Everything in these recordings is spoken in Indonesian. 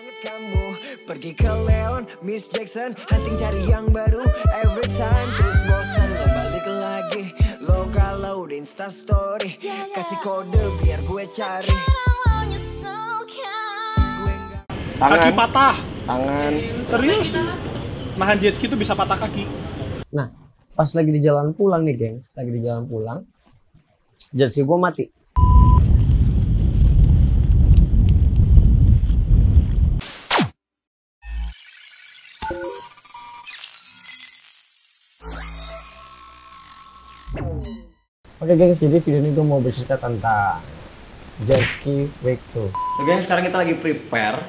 Kamu pergi ke Leon, Miss Jackson, hunting cari yang baru every time. Terus bosan lo balik lagi, lo galau di Instastory, kasih kode biar gue cari. Kaki patah. Tangan. Serius? Nahan jet ski itu bisa patah kaki. Nah, pas lagi di jalan pulang nih, gengs. Lagi di jalan pulang, jet ski gue mati. Oke gengs, jadi video ini gue mau bercerita tentang jet ski week 2. Oke, sekarang kita lagi prepare.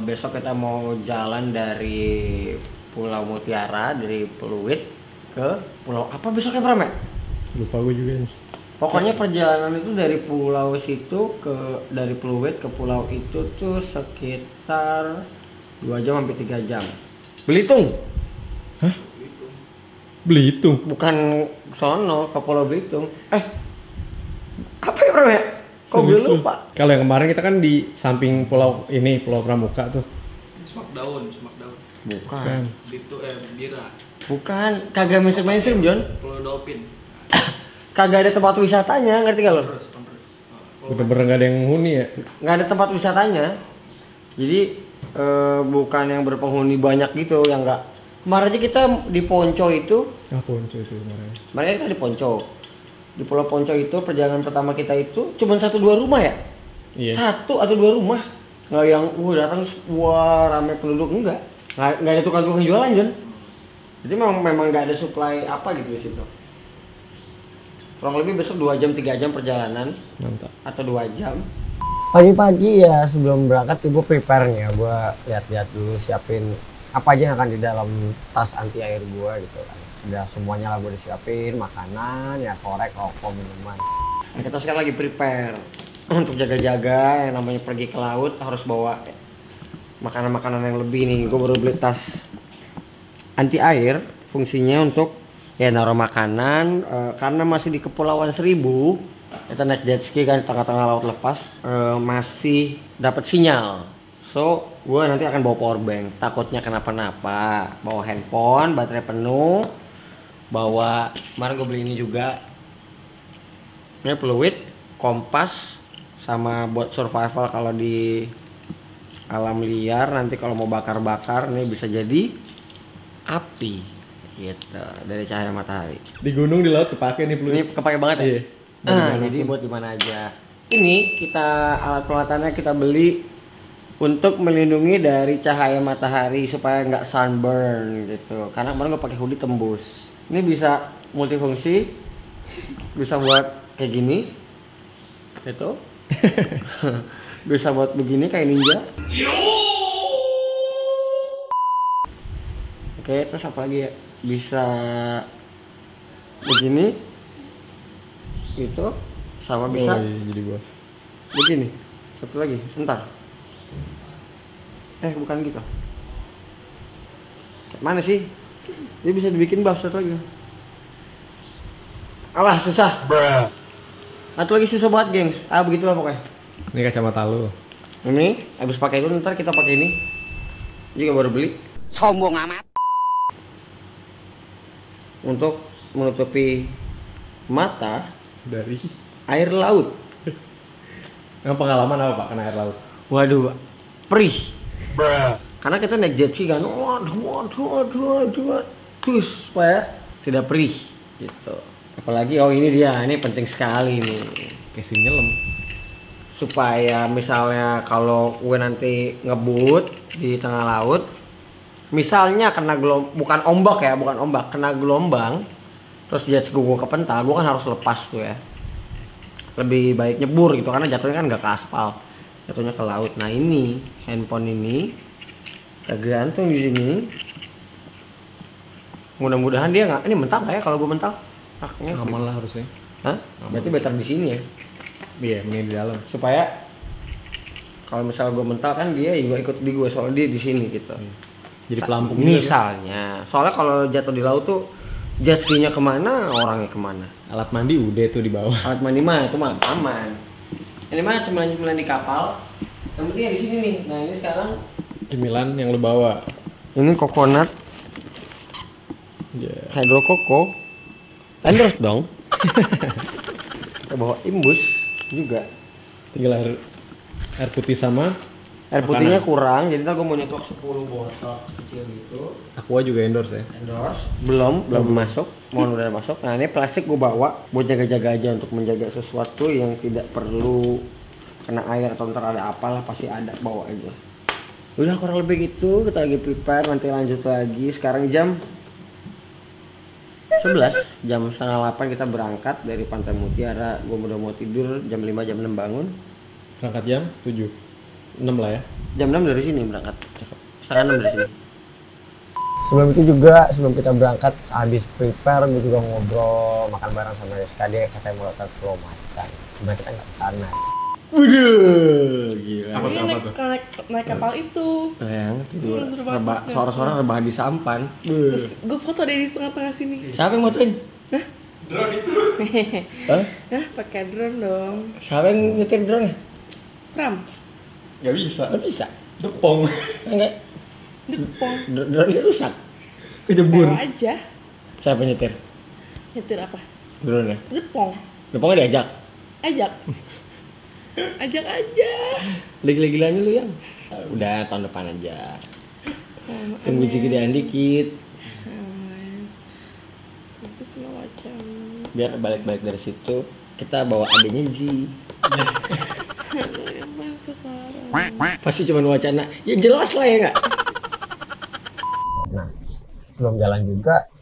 Besok kita mau jalan dari Pulau Mutiara, dari Pluit ke Pulau apa besoknya Pram ya? Lupa gue juga nih. Pokoknya perjalanan itu dari pulau situ ke dari Pluit ke pulau itu tuh sekitar 2 jam sampai 3 jam. Belitung. Hah? Belitung? Bukan sono, ke Pulau Belitung. Apa ya Pram ya? Kok gue lupa? Kalau yang kemarin kita kan di samping pulau ini, Pulau Pramuka tuh. Smackdown. Bukan. Itu Bira. Bukan, kagak mainstream John. Pulau Dolphin. Kagak ada tempat wisatanya, ngerti gak lo? Bener-bener gak ada yang menghuni ya? Nggak ada tempat wisatanya. Jadi bukan yang berpenghuni banyak gitu, yang enggak. Kemarin aja kita di Ponco itu. Ponco itu kemarin. Kemarin kita di Ponco. Di Pulau Ponco itu perjalanan pertama kita itu cuma 1-2 rumah ya? Iya. 1 atau 2 rumah. Nggak yang datang wah rame penduduk, enggak. Nggak ada tukang-tukang jualan, John. Jadi memang nggak ada supply apa gitu di situ. Kurang lebih besok 2 jam 3 jam perjalanan. Mantap. Atau 2 jam. Pagi-pagi ya sebelum berangkat gue prepare nih ya, gue lihat-lihat dulu siapin apa aja yang akan di dalam tas anti air gue gitu kan. Udah semuanya lah gue disiapin, makanan, ya korek, rokok, minuman. Nah, kita sekarang lagi prepare untuk jaga-jaga yang namanya pergi ke laut harus bawa makanan-makanan yang lebih nih. Gue baru beli tas anti air, fungsinya untuk ya naruh makanan karena masih di Kepulauan Seribu. Kita naik jet ski kan di tengah-tengah laut lepas, masih dapat sinyal. So, gue nanti akan bawa power bank. Takutnya kenapa-napa. Bawa handphone, baterai penuh. Bawa, kemarin gue beli ini juga. Ini fluid, kompas, sama buat survival kalau di alam liar. Nanti kalau mau bakar-bakar, ini bisa jadi api. Gitu, dari cahaya matahari. Di gunung, di laut kepake nih fluid. Ini kepake banget ya? Iya. Jadi buat dimana aja. Ini kita alat peralatannya kita beli untuk melindungi dari cahaya matahari supaya nggak sunburn gitu. Karena kemarin gue pakai hoodie tembus. Ini bisa multifungsi, bisa buat kayak gini, gitu. Bisa buat begini kayak ninja. Oke, terus apa lagi ya? Bisa begini, gitu, sama bisa. Oh, iya, jadi gua. Begini, satu lagi, sebentar. Bukan gitu. Kayak mana sih? Dia bisa dibikin buff satu lagi. Alah, susah. Satu lagi susah banget, gengs. Begitulah pokoknya. Ini kacamata lu. Ini, habis pakai itu ntar kita pakai ini. Juga baru beli. Sombong amat. Untuk menutupi mata Dari air laut. yang pengalaman apa Pak kena air laut? Waduh, perih. Karena kita naik jet ski kan, waduh, terus supaya tidak perih gitu. Apalagi ini ini penting sekali nih. Casing nyelam. Supaya misalnya kalau gue nanti ngebut di tengah laut, misalnya kena bukan ombak, kena gelombang, terus jet ski gue kepental, gue kan harus lepas tuh ya. Lebih baik nyebur gitu karena jatuhnya kan nggak ke aspal, jatuhnya ke laut. Nah ini handphone ini kita gantung di sini. Mudah-mudahan dia nggak ini mental nggak ya kalau gue mental? Aman lah harusnya. Hah? Berarti better di sini ya? Iya, mending di dalam. Supaya kalau misalnya gue mental kan dia juga ikut di gue soalnya dia di sini gitu. Jadi pelampung. Misalnya, soalnya kalau jatuh di laut tuh jet ski-nya kemana, orangnya kemana? Alat mandi udah tuh di bawah. Alat mandi mah itu mah aman. Ini mah cuma di kapal. Yang penting di sini nih. Nah ini sekarang Cemilan yang lu bawa. Ini coconut Ya. hydro coco. Endorse dong. Kita bawa imbus juga. Tinggal air putih sama Air putihnya makanan. kurang, jadi ntar gue mau nyetok 10 botol kecil gitu. Aqua juga endorse ya. Endorse. Belum masuk. Mohon udah masuk. Nah ini plastik gue bawa buat jaga-jaga aja untuk menjaga sesuatu yang tidak perlu kena air atau ntar ada apalah pasti ada, bawa aja. Udah kurang lebih gitu, kita lagi prepare, nanti lanjut lagi. Sekarang jam 11, jam setengah 8 kita berangkat dari Pantai Mutiara. Gue udah mau tidur, jam 5, jam 6 bangun. Berangkat jam 7. 6 lah ya. Jam 6 dari sini berangkat. Setengah 6 dari sini. Sebelum itu juga, sebelum kita berangkat, habis prepare, gue juga ngobrol, makan bareng sama Rizka. Dia katanya mau ke Pulau Macan. Sebenarnya kita nggak kesana. Waduh, gila. Apa tuh, apa tuh? Naik kapal itu. Yang tidur, Seru banget. sore-sore rebahan di sampan. Terus gue foto dari tengah-tengah sini. Siapa yang motoin? Drone itu. Hah? Nah, pakai drone dong. Siapa yang nyetir drone? Pram, Gak bisa. Nggak bisa. Depong. Enggak, Jepong. drone rusak. Sewa aja. Siapa yang nyetir? Nyetir apa? Drone ya? Jepong. Depongnya diajak. Ajak. Ajak aja. Gila-gilanya lu yang. Udah tahun depan aja. Tunggu gedean dikit. Itu semua macam. Biar balik-balik dari situ kita bawa adanya Ji. Emang sekarang. Pasti cuma wacana. Ya jelas lah ya nggak. Nah, sebelum jalan juga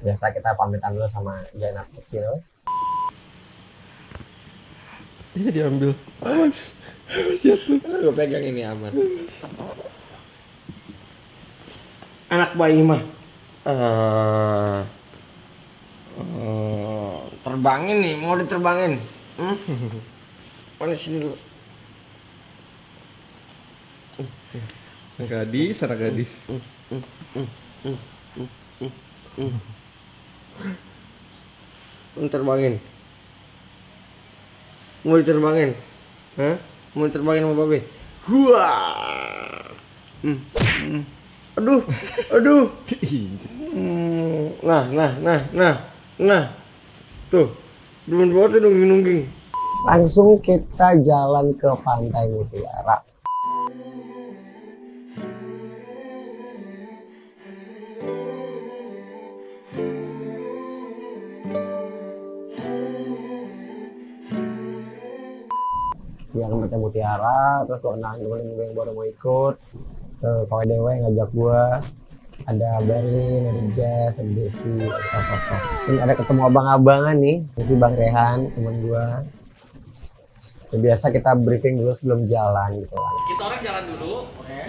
biasa kita pamitan dulu sama Jainab kecil. Ini diambil. Gue pegang ini aman. Anak bayi mah terbangin nih, mau diterbangin. Mana sini dulu. Gadis, anak gadis. Mau diterbangin. Mau diterbangin. Hah? Mau diterbangin sama babe. Wah. Aduh, aduh. Nah. Tuh, demen banget tuh nungging. Langsung kita jalan ke Pantai Mutiara. Ya ke Pantai Mutiara, terus gua kenalin temen gue yang baru mau ikut. Ke KWDW ngajak gua. Ada Berlin, ada Jazz, ada Desi, ada apa-apa. Ini ada ketemu abang-abangan nih, ini Bang Rehan, temen gua. Ya, biasa kita briefing dulu sebelum jalan gitu kan. Kita orang jalan dulu,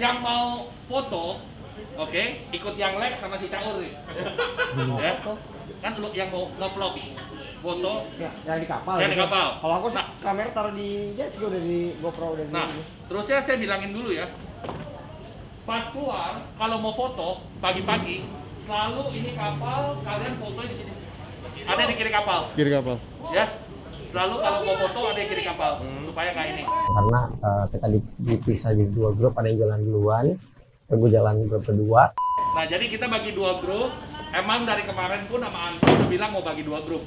yang mau foto, oke, ikut yang like sama si Caur nih. Ya, kan lu yang mau nge-vlog, foto, Ya, yang di kapal. yang di kapal. Kalau aku Nah, kamera taruh di jet ski udah di GoPro udah di. nah, terusnya saya bilangin dulu ya, pas keluar, kalau mau foto pagi-pagi, selalu ini kapal, kalian fotonya di sini. Ada di kiri kapal, Kiri kapal. ya. Selalu kalau mau foto ada di kiri kapal, supaya kayak ini. Karena kita dipisah jadi dua grup, ada yang jalan duluan, gue jalan grup kedua. Nah, jadi kita bagi dua grup. Emang dari kemarin pun sama Anto udah bilang mau bagi dua grup,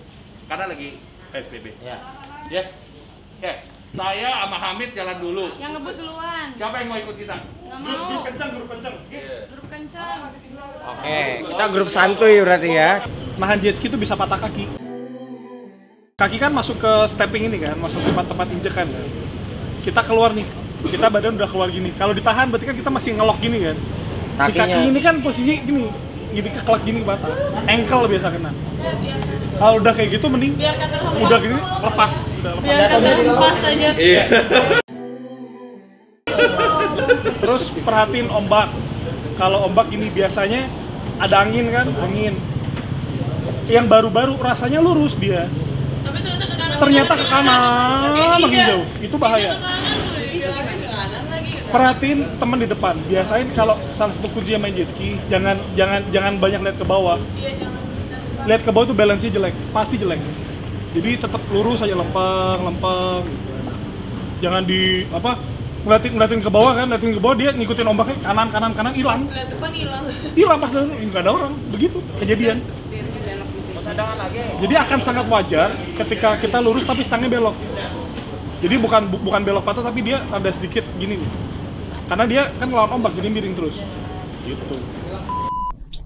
karena lagi PSBB. Ya. Ya, oke. Saya sama Hamid jalan dulu. Yang ngebut duluan. Siapa yang mau ikut kita? Nggak mau. Grup kencang. Grup kencang. Oke, kita grup santuy berarti ya. Nahan jet ski itu bisa patah kaki. Kaki kan masuk ke stepping ini kan, masuk tempat-tempat injekan kan. Kita keluar nih, kita badan udah keluar gini. Kalau ditahan berarti kan kita masih ngelok gini kan. Si kaki Kakinya. ini kan posisi gini, jadi kekelak gini patah. Ankle biasa kena. Kalau udah kayak gitu mending Biar kata lepas. udah gini lepas, udah lepas. Biar kata lepas aja. Terus perhatiin ombak. Kalau ombak gini biasanya ada angin kan, angin. Yang baru-baru rasanya lurus dia. Tapi Ternyata ke kanan makin jauh. Itu bahaya. Perhatiin teman di depan. Biasain kalau salah satu kunci main jet ski, jangan banyak lihat ke bawah. Lihat ke bawah tuh balance-nya jelek, pasti jelek. Jadi tetap lurus aja lempeng gitu. Jangan di ngeliatin ke bawah kan, ngeliatin ke bawah, dia ngikutin ombaknya kanan hilang. Lihat depan hilang. Hilang pas nggak ada orang, begitu kejadian. Jadi akan sangat wajar ketika kita lurus tapi stangnya belok. Jadi bukan belok patah tapi dia ada sedikit gini nih. Karena dia kan lawan ombak jadi miring terus. Gitu.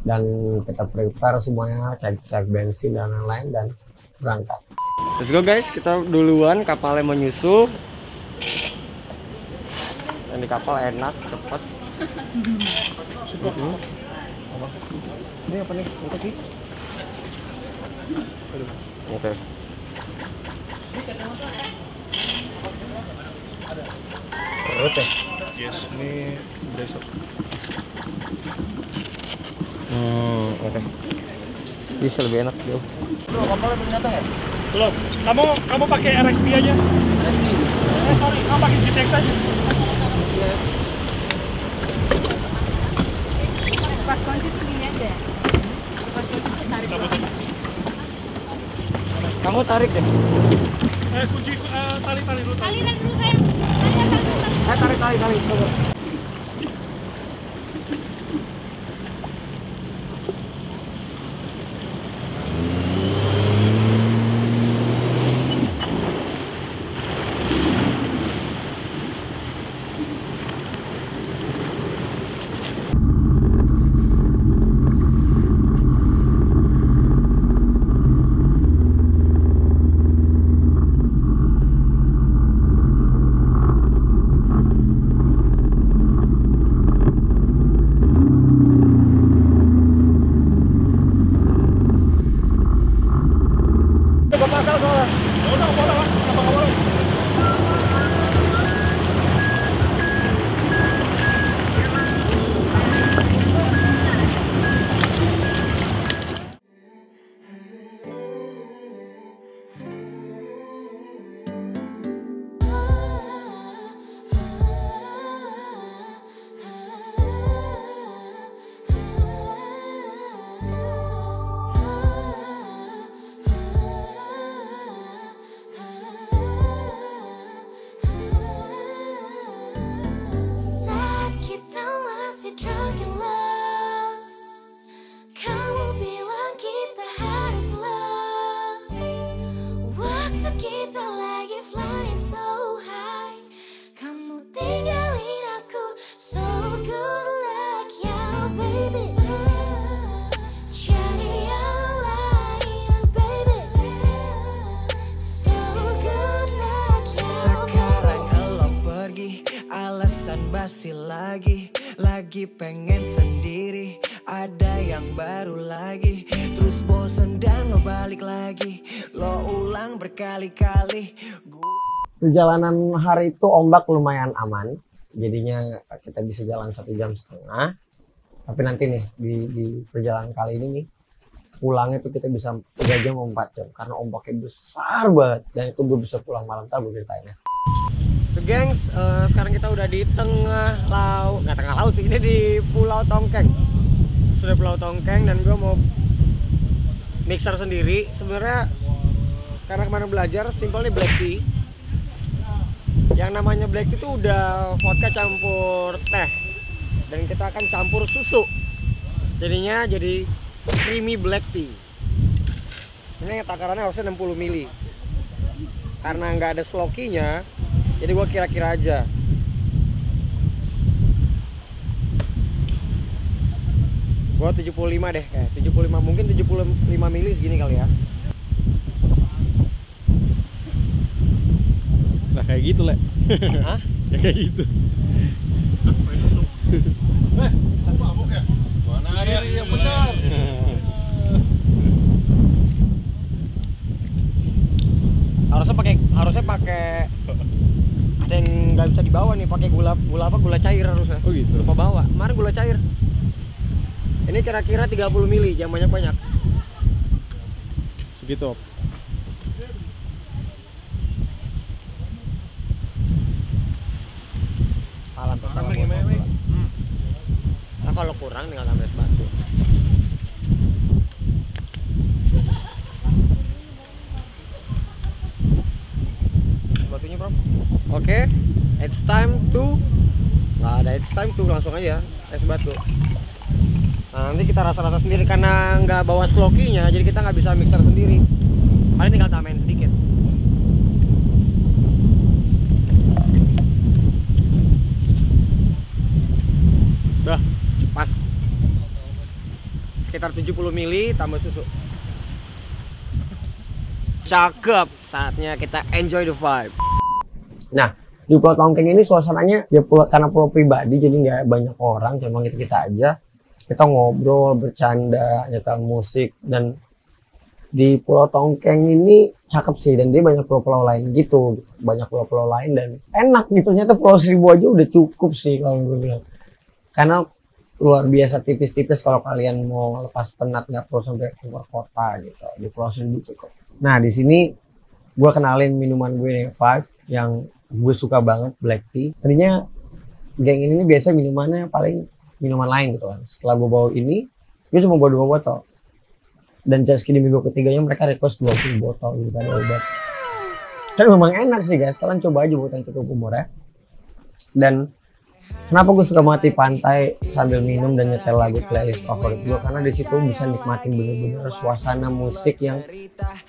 Dan kita prepare semuanya, cek bensin dan lain-lain dan berangkat. Let's go guys, kita duluan, kapalnya menyusul. Dan di kapal enak, cepet. Super. Ini apa nih? Untuk ini? Oke. Perut ya? Yes, ini bracer. Oke. Bisa lebih enak jauh. Bro, kapalnya belum datang ya? Belum. Kamu pakai RXP aja. Sorry, kamu pakai GTX aja. Pas kunci tuh gini aja. Pas kunci tuh tarik. Kamu tarik deh. Kunci tali dulu. Tali dulu sayang. Tarik. Coba. lagi pengen sendiri, ada yang baru lagi, terus bosen dan lo balik lagi, lo ulang berkali-kali. Perjalanan hari itu ombak lumayan aman, jadinya kita bisa jalan 1,5 jam. Tapi nanti nih di perjalanan kali ini nih pulangnya tuh kita bisa 3 jam 4 jam karena ombaknya besar banget, dan itu gue bisa pulang malam. Ntar gue ceritain ya. So gengs, sekarang kita udah di tengah laut, nggak tengah laut sih, ini di Pulau Tongkeng. Sudah Pulau Tongkeng dan gue mau mixer sendiri. Sebenarnya karena kemarin belajar simpelnya black tea. Yang namanya black tea itu udah vodka campur teh, dan kita akan campur susu. Jadinya jadi creamy black tea. Ini takarannya harusnya 60 ml. Karena nggak ada slokinya, jadi gua kira-kira aja. Gua 75 deh, kayak 75, mungkin 75 ml segini kali ya. Nah kayak gitu, Le. Hah? Ya kayak gitu. Mabuk ya? Mana ada yang benar? Harusnya pakai ada yang nggak bisa dibawa nih, pakai gula cair harusnya. Oh gitu. Lupa bawa. Kemarin gula cair. Ini kira-kira 30 ml, jangan banyak-banyak. Segitu. Salam gimana? Nah, kalau kurang tinggal tambah es batu. Batunya bro. Oke, it's time to, nggak ada it's time to, langsung aja es batu. Nah, nanti kita rasa-rasa sendiri karena nggak bawa slokinya, jadi kita nggak bisa mixer sendiri. Paling tinggal tambahin sedikit. Udah, pas. Sekitar 70 ml tambah susu. Cakep, saatnya kita enjoy the vibe. Nah, di Pulau Tongkeng ini suasananya ya karena pulau pribadi, jadi nggak banyak orang, cuma kita aja. Kita ngobrol, bercanda, nyetel musik, dan di Pulau Tongkeng ini cakep sih, dan dia banyak pulau-pulau lain gitu, banyak pulau-pulau lain dan enak gitu. Ternyata Pulau Seribu aja udah cukup sih kalau gue bilang, karena luar biasa tipis-tipis. Kalau kalian mau lepas penat nggak perlu sampai keluar kota gitu, di Pulau Seribu cukup. Nah, di sini gue kenalin minuman gue nih, Five, yang gue suka banget, black tea. Tadinya geng ini biasa minumannya paling minuman lain gitu kan. Setelah gue bawa ini, gue cuma bawa 2 botol. Dan Jetski di minggu ketiganya mereka request 20 botol gitu kan, obat. Dan memang enak sih guys, kalian coba aja buat yang cukup umur ya. Dan kenapa gue suka banget di pantai sambil minum dan nyetel lagu playlist favorit gue, karena di situ bisa nikmatin bener-bener suasana musik yang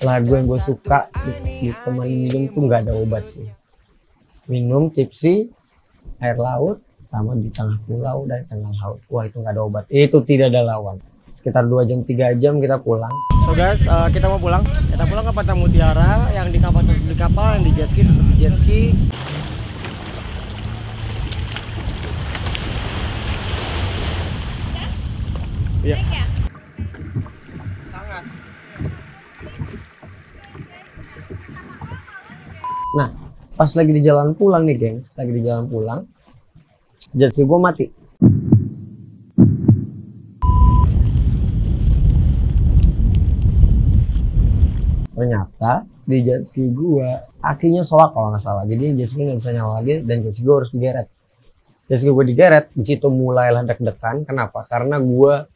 lagu yang gue suka di teman minum tuh nggak ada obat sih. Minum tipsi, air laut, sama di tengah pulau dan tengah laut. Wah, itu nggak ada obat. Itu tidak ada lawan. Sekitar 2 jam 3 jam kita pulang. So guys, kita mau pulang. Kita pulang ke Pantai Mutiara, yang di kapal yang di jetski. Iya. Sangat. Nah, pas lagi di jalan pulang nih, gengs, lagi di jalan pulang, jetski gue mati. Ternyata di jetski gue akinya solak kalau nggak salah, jadi jetski nggak bisa nyala lagi dan jetski gue harus digeret. Jetski gue digeret, di situ mulailah deg-degan. Kenapa? Karena gue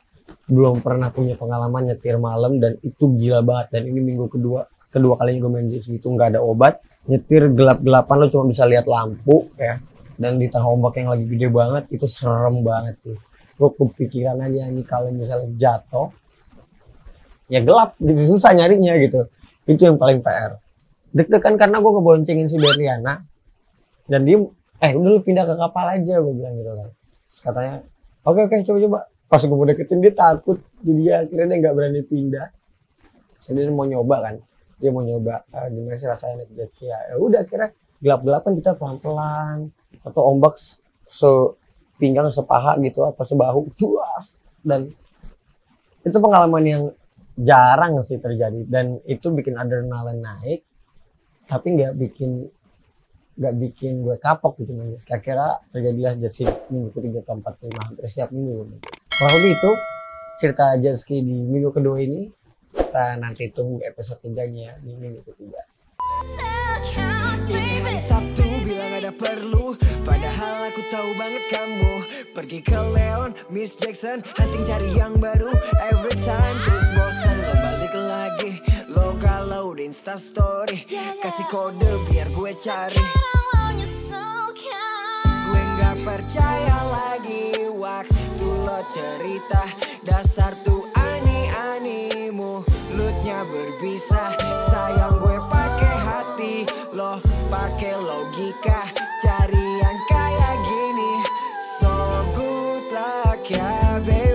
belum pernah punya pengalaman nyetir malam, dan itu gila banget. Dan ini minggu kedua kalinya gue main jetski, itu nggak ada obat. Nyetir gelap-gelapan, lo cuma bisa lihat lampu ya, dan di tengah ombak yang lagi gede banget, itu serem banget sih. Gue kepikiran aja nih kalau misalnya jatuh ya gelap gitu, susah nyarinya gitu. Itu yang paling PR. Deg-degan karena gue ngeboncengin si Berliana, dan dia udah lu pindah ke kapal aja, gue bilang gitu kan. Terus katanya oke coba. Pas gue mau deketin dia takut, jadi dia akhirnya dia nggak berani pindah. Jadi dia mau nyoba kan, dia mau nyoba gimana sih rasanya naik jetski ya. Udah akhirnya gelap-gelapan kita pelan-pelan, atau ombak sepinggang, sepaha gitu, apa sebahu, duas. Dan itu pengalaman yang jarang sih terjadi, dan itu bikin adrenalin naik, tapi nggak bikin gue kapok gitu. Kira-kira terjadilah jetski minggu ketiga, keempat, kelima, hampir setiap minggu. Kalau itu cerita jetski di minggu kedua ini, kita nanti tunggu episode 3-nya di minggu ketiga. Ini hari Sabtu bilang ada perlu, padahal aku tahu banget kamu pergi ke Leon, Miss Jackson, hunting cari yang baru every time. Terus bosan lo balik lagi, lo galau di Insta story, kasih kode biar gue cari. Gue nggak percaya lagi waktu lo cerita, dasar tuh ani-animu, lootnya berbisa. Sayang gue pakai hati, lo pakai logika, cari yang kayak gini. So good luck ya baby.